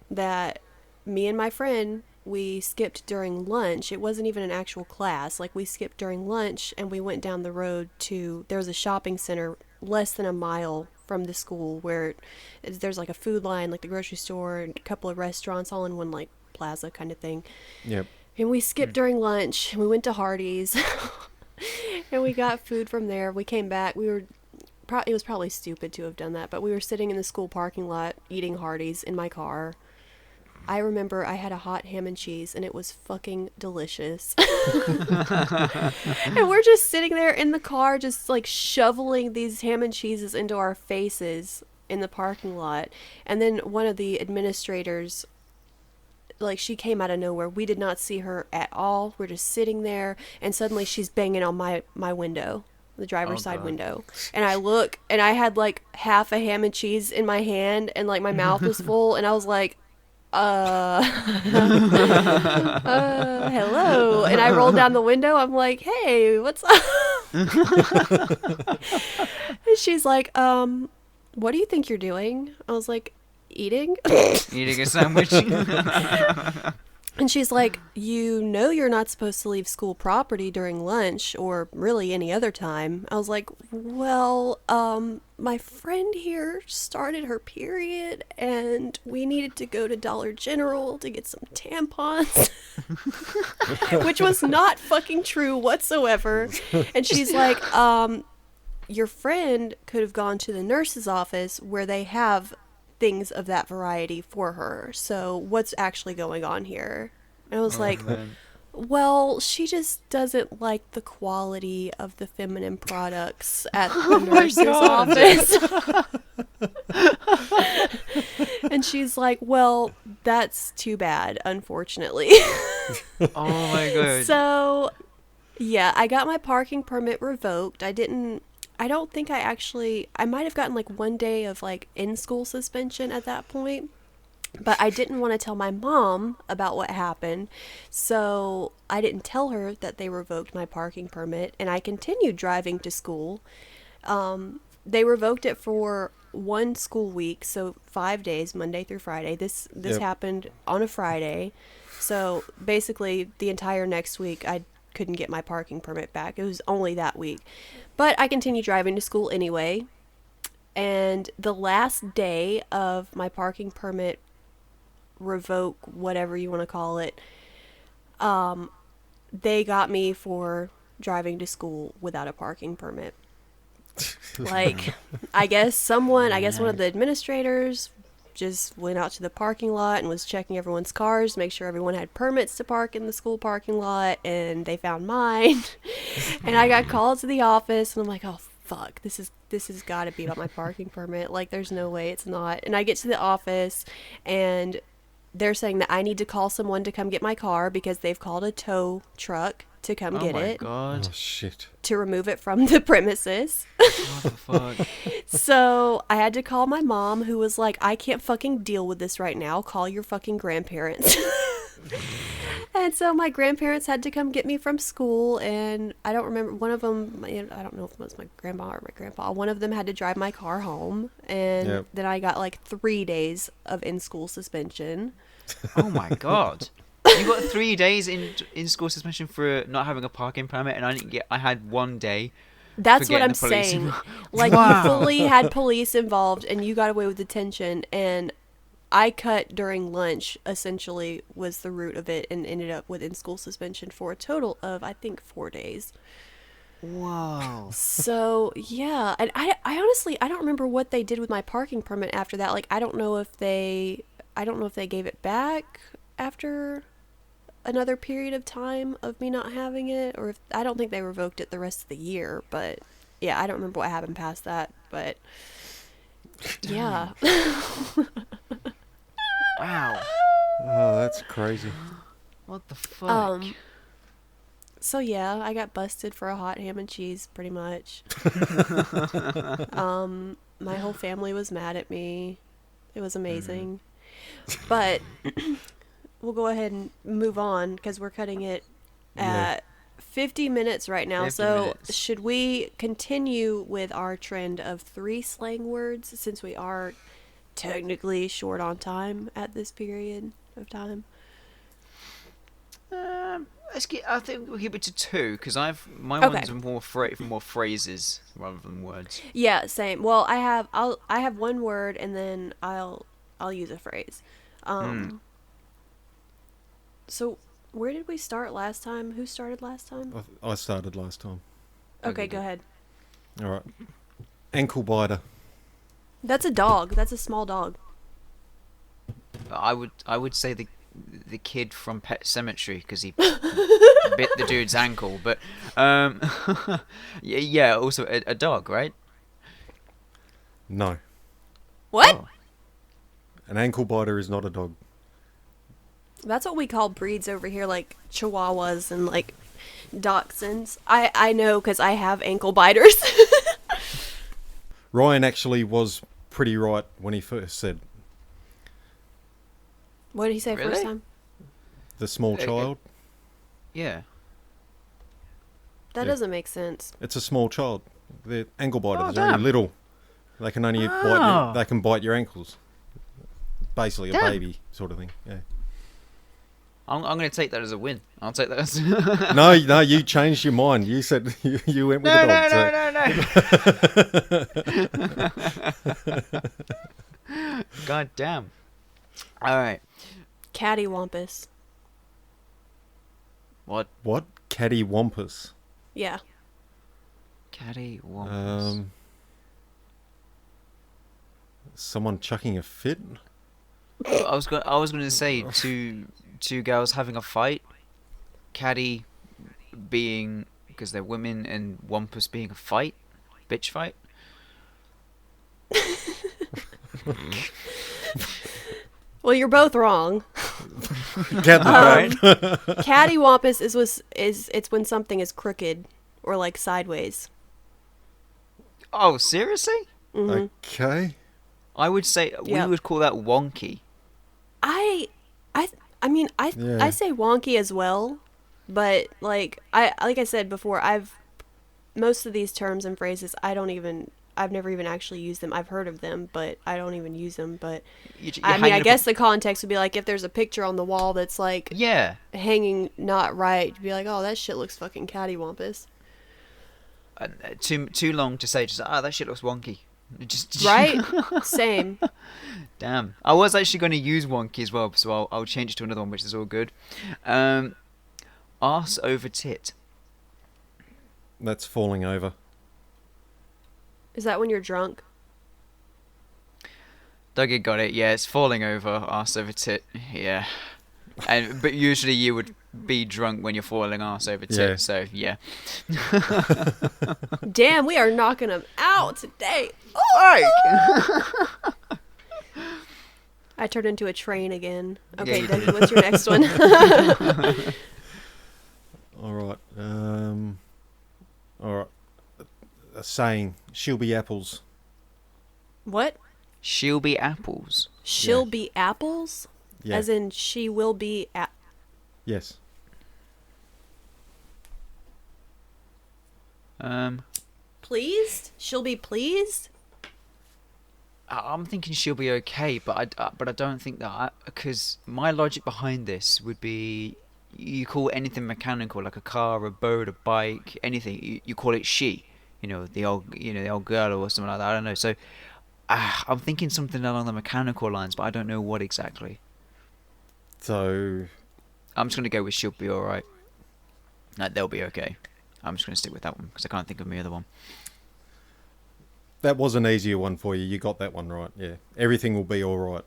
A: that me and my friend we skipped during lunch. It wasn't even an actual class. Like, we skipped during lunch, and we went down the road to, there was a shopping center less than a mile from the school where there's like a food line, like the grocery store, and a couple of restaurants all in one like plaza kind of thing.
C: Yep.
A: And we skipped during lunch, and we went to Hardee's, and we got food from there. We came back. It was probably stupid to have done that, but we were sitting in the school parking lot eating Hardee's in my car. I remember I had a hot ham and cheese, and it was fucking delicious. And we're just sitting there in the car, just like shoveling these ham and cheeses into our faces in the parking lot. And then one of the administrators, like, she came out of nowhere. We did not see her at all. We're just sitting there, and suddenly she's banging on my window, the driver's side window. And I look, and I had like half a ham and cheese in my hand, and like my mouth was full, and I was like, hello. And I rolled down the window. I'm like, hey, what's up? And she's like, what do you think you're doing? I was like, eating
B: a sandwich.
A: And she's like, you know you're not supposed to leave school property during lunch or really any other time. I was like, well, my friend here started her period and we needed to go to Dollar General to get some tampons. Which was not fucking true whatsoever. And she's like, your friend could have gone to the nurse's office where they have things of that variety for her. So what's actually going on here? And I was like, well, she just doesn't like the quality of the feminine products at the nurse's office. And she's like, well, that's too bad, unfortunately.
B: Oh my god.
A: So yeah, I got my parking permit revoked. I might have gotten like 1 day of like in-school suspension at that point, but I didn't want to tell my mom about what happened, so I didn't tell her that they revoked my parking permit, and I continued driving to school. They revoked it for 1 school week, so 5 days, Monday through Friday. This happened on a Friday, so basically the entire next week I couldn't get my parking permit back. It was only that week. But I continued driving to school anyway. And the last day of my parking permit revoke, whatever you want to call it, they got me for driving to school without a parking permit. Like, I guess one of the administrators just went out to the parking lot and was checking everyone's cars to make sure everyone had permits to park in the school parking lot, and they found mine. And I got called to the office, and I'm like, oh fuck, this has got to be about my parking permit. Like, there's no way it's not. And I get to the office, and they're saying that I need to call someone to come get my car because they've called a tow truck to come get it.
B: Oh my god.
C: Oh shit.
A: To remove it from the premises.
B: What the fuck?
A: So I had to call my mom, who was like, I can't fucking deal with this right now. Call your fucking grandparents. And so my grandparents had to come get me from school, and I don't remember, one of them, I don't know if it was my grandma or my grandpa, one of them had to drive my car home, and then I got like 3 days of in-school suspension.
B: Oh my god. You got 3 days in school suspension for not having a parking permit, and I had 1 day.
A: That's what I'm saying. Like, wow. You fully had police involved, and you got away with detention, and I cut during lunch, essentially, was the root of it, and ended up with in-school suspension for a total of, I think, 4 days.
B: Wow.
A: So, yeah. And I honestly, I don't remember what they did with my parking permit after that. Like, I don't know if they gave it back after another period of time of me not having it, or if, I don't think they revoked it the rest of the year, but yeah, I don't remember what happened past that, but yeah.
B: Wow.
C: Oh, that's crazy.
B: What the fuck?
A: So yeah, I got busted for a hot ham and cheese, pretty much. My whole family was mad at me. It was amazing. But we'll go ahead and move on, because we're cutting it at 50 minutes right now. So should we continue with our trend of 3 slang words, since we are technically short on time at this period of time?
B: I think we'll keep it to 2 because my
A: Okay.
B: ones are more more phrases rather than words.
A: Yeah, same. Well, I have one word and then I'll use a phrase. So where did we start last time? Who started last time?
C: I started last time.
A: Okay, go ahead.
C: All right. Ankle biter.
A: That's a dog. That's a small dog.
B: I would say the kid from Pet Sematary because he bit the dude's ankle, but yeah, also a dog, right?
C: No.
A: What?
B: Oh.
C: An ankle biter is not a dog.
A: That's what we call breeds over here, like Chihuahuas and like Dachshunds. I know because I have ankle biters.
C: Ryan actually was pretty right when he first said
A: What did he say
B: Really?
A: first time?
C: the small child.
B: Yeah.
A: That
C: Yeah.
A: doesn't make sense.
C: It's a small child. They're ankle biters.
B: Oh,
C: They're only
B: damn.
C: little. They can only
B: Oh.
C: they can bite your ankles. Basically, a
B: Damn.
C: baby sort of thing. Yeah.
B: I'm going to take that as a win. I'll take that as...
C: No, you changed your mind. You said you went with
B: No. God damn. All right.
A: Cattywampus.
B: What?
C: What? Cattywampus.
A: Yeah.
B: Cattywampus.
C: Someone chucking a fit.
B: I was going to say two girls having a fight. Caddy being because they're women and wampus being a fight, bitch fight.
A: Well, you're both wrong.
C: Get
B: Alright.
A: Cattywampus is when something is crooked or like sideways.
B: Oh, seriously?
C: Okay.
B: I would say we
A: Yep.
B: would call that wonky.
A: I mean I
C: Yeah.
A: say wonky as well, but like I said before, most of these terms and phrases I've never even actually used them. I've heard of them, but I don't even use them. But I guess the context would be like if there's a picture on the wall that's like
B: Yeah.
A: hanging not right, you'd be like, oh, that shit looks fucking cattywampus.
B: Too long to say. Just that shit looks wonky. Just
A: Right? Same.
B: Damn. I was actually going to use wonky as well, so I'll change it to another one, which is all good. Arse over tit.
C: That's falling over.
A: Is that when you're drunk?
B: Dougie got it. Yeah, it's falling over. Arse over tit. Yeah. But usually you would be drunk when you're falling arse over tit.
C: Yeah.
B: So yeah.
A: Damn, we are knocking them out today. I turned into a train again. Okay,
B: you
A: Dougie,
B: did.
A: what's your next one?
C: All right. All right. A saying: "She'll be apples."
A: What?
B: She'll be apples.
A: She'll be apples?
C: Yeah.
A: As in, she will be
C: Yes.
A: pleased? She'll be pleased?
B: I'm thinking she'll be okay, but I don't think that, because my logic behind this would be you call anything mechanical, like a car, a boat, a bike, anything, you call it she, the old girl or something like that. I don't know. So I'm thinking something along the mechanical lines, but I don't know what exactly.
C: So
B: I'm just gonna go with she'll be all right. No, they'll be okay. I'm just gonna stick with that one because I can't think of my other one.
C: that was an easier one for you. You got that one right. Yeah. Everything will be all right.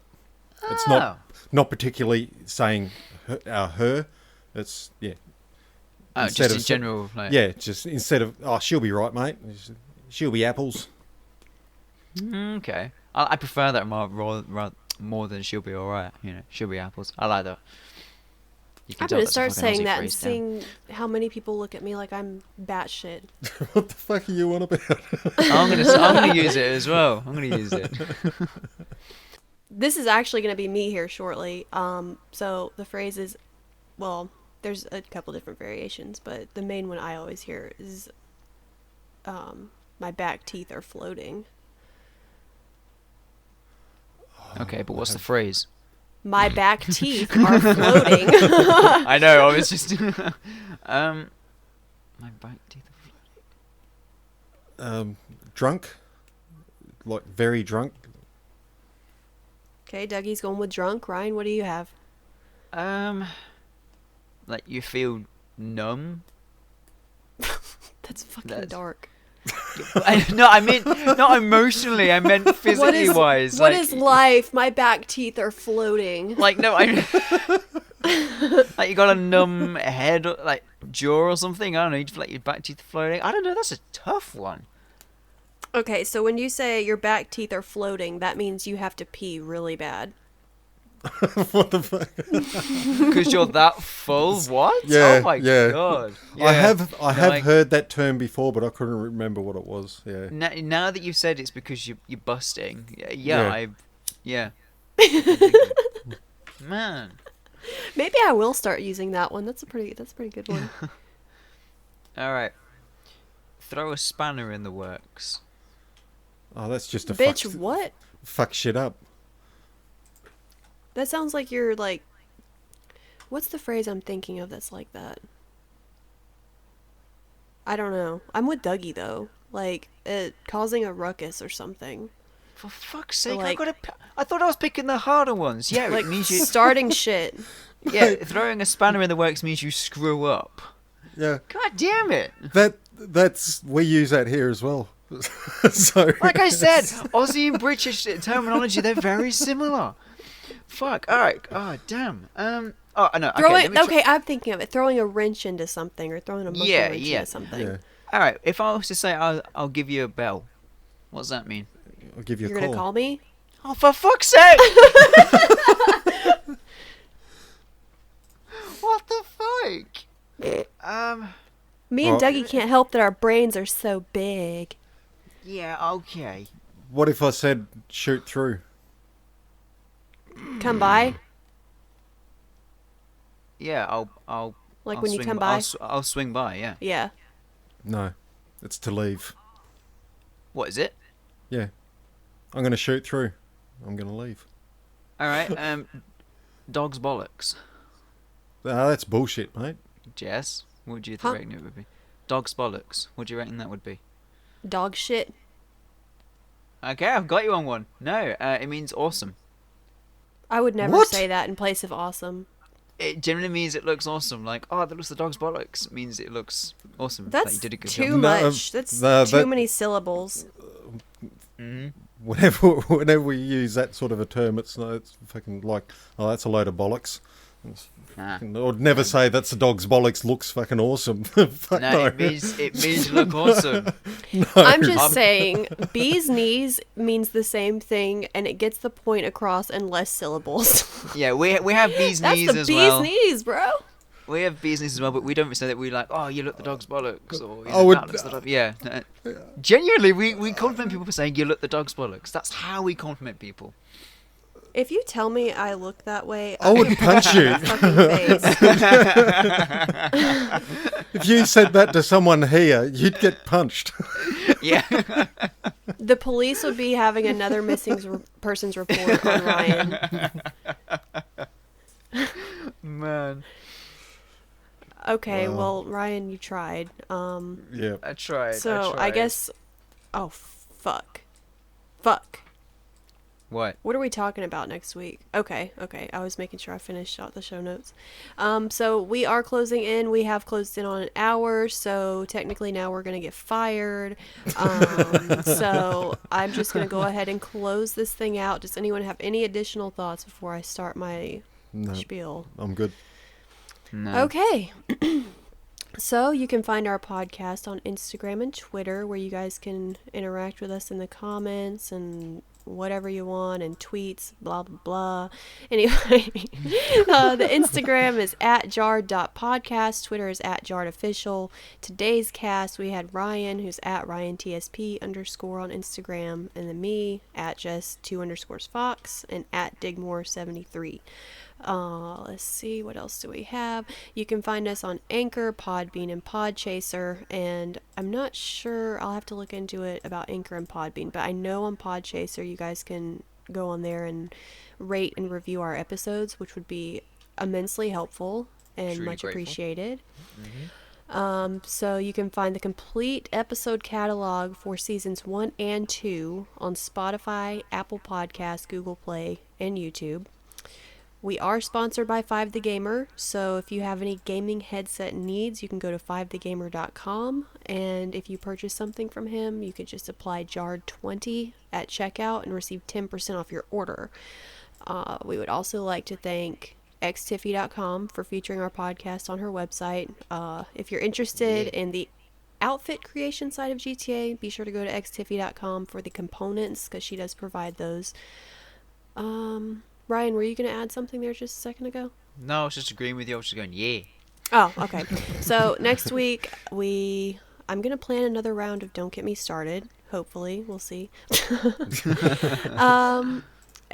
C: It's
B: Oh.
C: not particularly saying her. It's yeah.
B: Oh,
C: Instead
B: just in
C: of-
B: general. Like,
C: Yeah. Just instead of she'll be right, mate. She'll be apples.
B: Okay. I prefer that more than she'll be all right. She'll be apples. I like that. You can
A: I'm
B: tell
A: going to
B: that's a
A: start
B: fucking
A: saying
B: Aussie
A: that and
B: phrase down.
A: seeing how many people look at me like I'm batshit.
C: What the fuck are you on about?
B: I'm gonna use it as well. I'm gonna use it.
A: This is actually going to be me here shortly. So the phrase is, well, there's a couple different variations, but the main one I always hear is, my back teeth are floating.
B: Okay, but what's the phrase?
A: My back teeth are floating.
B: I know, I was just... my back teeth are floating.
C: Drunk? Like, very drunk?
A: Okay, Dougie's going with drunk. Ryan, what do you have?
B: Like, you feel numb?
A: That's fucking dark.
B: No, I mean, not emotionally, I meant physically wise.
A: What is life? My back teeth are floating.
B: Like, no, I... like, you got a numb head, like, jaw or something? I don't know, you just feel like your back teeth are floating. I don't know, that's a tough one.
A: Okay, so when you say your back teeth are floating, that means you have to pee really bad.
C: What the fuck?
B: Because you're that full? What?
C: Yeah,
B: oh my god. Yeah.
C: I have heard that term before, but I couldn't remember what it was. Yeah.
B: Now that you've said it's because you're busting. Yeah. Man.
A: Maybe I will start using that one. That's a pretty good one.
B: All right. Throw a spanner in the works.
C: Oh, that's just a
A: bitch. What?
C: Fuck shit up.
A: That sounds like you're like. What's the phrase I'm thinking of that's like that? I don't know. I'm with Dougie though. Like causing a ruckus or something.
B: For fuck's sake!
A: Like,
B: I thought I was picking the harder ones. Yeah,
A: like
B: it means you
A: starting shit.
B: Yeah, throwing a spanner in the works means you screw up.
C: Yeah.
B: God damn it!
C: That's we use that here as well. So
B: like I said, Aussie and British terminology, they're very similar. Fuck. All right. Oh damn. Oh no.
A: Okay, I'm thinking of it. Throwing a wrench into something or throwing a monkey wrench into something. Yeah.
B: All right. If I was to say I'll give you a bell, what does that mean?
C: I'll give you a call.
A: You're gonna call me?
B: Oh, for fuck's sake! What the fuck?
A: Me and Dougie can't help that our brains are so big.
B: Yeah. Okay.
C: What if I said shoot through?
A: Come by?
B: Yeah, I'll
A: like
B: I'll
A: when you come by?
B: I'll swing by, yeah.
A: Yeah.
C: No, it's to leave.
B: What is it?
C: Yeah. I'm going to shoot through. I'm going to leave.
B: Alright, dog's bollocks.
C: That's bullshit, mate.
B: Jess, what do you reckon it would be? Dog's bollocks. What do you reckon that would be?
A: Dog shit.
B: Okay, I've got you on one. No, it means awesome.
A: I would never say that in place of awesome.
B: It generally means it looks awesome. Like, oh, that looks the dog's bollocks. It means it looks awesome.
A: That's
B: like you did a good
A: too
B: job.
A: much. That's too many syllables.
B: Mm-hmm.
C: Whenever we use that sort of a term, it's fucking like, oh, that's a load of bollocks. I would never say that's the dog's bollocks looks fucking awesome.
B: No, it means you look awesome.
C: No.
A: I'm just saying, bee's knees means the same thing, and it gets the point across in less syllables.
B: Yeah, we have bee's knees as well.
A: That's the bee's knees, bro.
B: We have bee's knees as well, but we don't say that we like, oh, you look the dog's bollocks, or that looks the dog. Yeah. Genuinely, we compliment people for saying you look the dog's bollocks. That's how we compliment people.
A: If you tell me I look that way,
C: I would punch you. If you said that to someone here, you'd get punched.
B: Yeah.
A: The police would be having another missing persons report on Ryan.
B: Man.
A: Okay, well, Ryan, you tried.
C: Yeah.
B: I tried.
A: So I guess. Oh, fuck.
B: What?
A: What are we talking about next week? Okay. I was making sure I finished out the show notes. So we are closing in. We have closed in on an hour, so technically now we're going to get fired. So I'm just going to go ahead and close this thing out. Does anyone have any additional thoughts before I start my spiel?
C: I'm good.
B: No.
A: Okay. So you can find our podcast on Instagram and Twitter, where you guys can interact with us in the comments and whatever you want, and tweets, blah blah blah. Anyway, the Instagram is @jarred.podcast. Twitter is @jarredofficial. Today's cast, we had Ryan, who's @RyanTSP_ on Instagram, and then me @Jess2_Fox and @Digmore73. Let's see, what else do we have? You can find us on Anchor, Podbean, and Podchaser, and I'm not sure, I'll have to look into it about Anchor and Podbean, but I know on Podchaser you guys can go on there and rate and review our episodes, which would be immensely helpful and
B: Truly
A: much
B: grateful.
A: appreciated. So you can find the complete episode catalog for seasons 1 and 2 on Spotify, Apple Podcasts, Google Play, and YouTube. We are sponsored by 5 The Gamer, so if you have any gaming headset needs, you can go to 5thegamer.com, and if you purchase something from him, you can just apply JARD20 at checkout and receive 10% off your order. We would also like to thank xtiffy.com for featuring our podcast on her website. If you're interested in the outfit creation side of GTA, be sure to go to xtiffy.com for the components, because she does provide those. Ryan, were you going to add something there just a second ago?
B: No, I was just agreeing with you. I was just going, yeah.
A: Oh, okay. So next week, I'm going to plan another round of Don't Get Me Started. Hopefully. We'll see.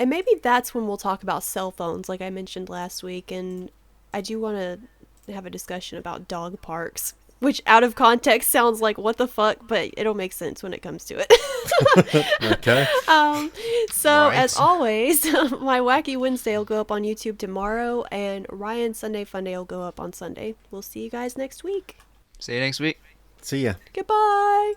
A: And maybe that's when we'll talk about cell phones, like I mentioned last week. And I do want to have a discussion about dog parks, which out of context sounds like what the fuck, but it'll make sense when it comes to it.
C: Okay.
A: So
B: Right.
A: as always, my Wacky Wednesday will go up on YouTube tomorrow, and Ryan's Sunday Funday will go up on Sunday. We'll see you guys next week.
B: See you next week.
C: See ya.
A: Goodbye.